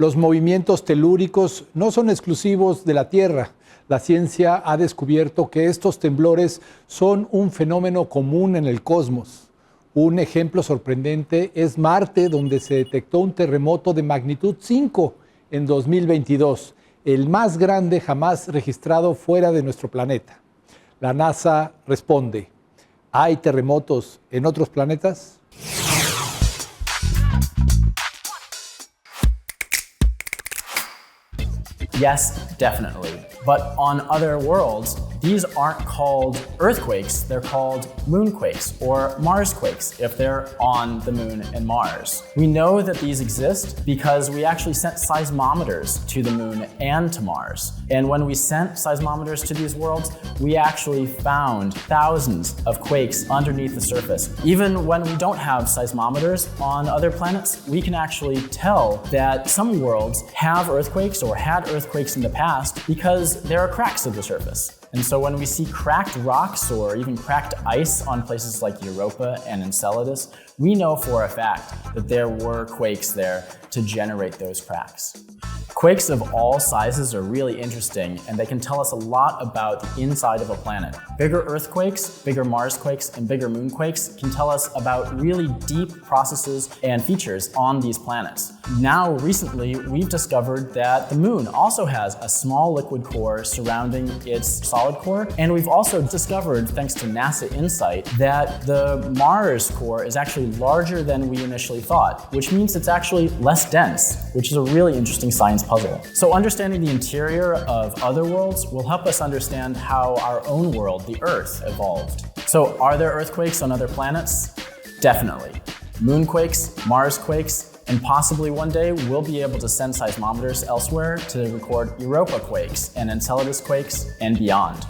Los movimientos telúricos no son exclusivos de la Tierra. La ciencia ha descubierto que estos temblores son un fenómeno común en el cosmos. Un ejemplo sorprendente es Marte, donde se detectó un terremoto de magnitud 5 en 2022, el más grande jamás registrado fuera de nuestro planeta. La NASA responde: ¿hay terremotos en otros planetas? Yes, definitely. But on other worlds, these aren't called earthquakes, they're called moonquakes or Marsquakes if they're on the moon and Mars. We know that these exist because we actually sent seismometers to the moon and to Mars. And when we sent seismometers to these worlds, we actually found thousands of quakes underneath the surface. Even when we don't have seismometers on other planets, we can actually tell that some worlds have earthquakes or had earthquakes in the past because there are cracks at the surface. And so when we see cracked rocks or even cracked ice on places like Europa and Enceladus, we know for a fact that there were quakes there to generate those cracks. Quakes of all sizes are really interesting, and they can tell us a lot about the inside of a planet. Bigger earthquakes, bigger Marsquakes, and bigger moonquakes can tell us about really deep processes and features on these planets. Now, recently, we've discovered that the moon also has a small liquid core surrounding its solid core, and we've also discovered, thanks to NASA InSight, that the Mars core is actually larger than we initially thought, which means it's actually less dense, which is a really interesting science puzzle. So understanding the interior of other worlds will help us understand how our own world, the Earth, evolved. So are there earthquakes on other planets? Definitely. Moonquakes, Marsquakes, and possibly one day we'll be able to send seismometers elsewhere to record Europa quakes and Enceladus quakes and beyond.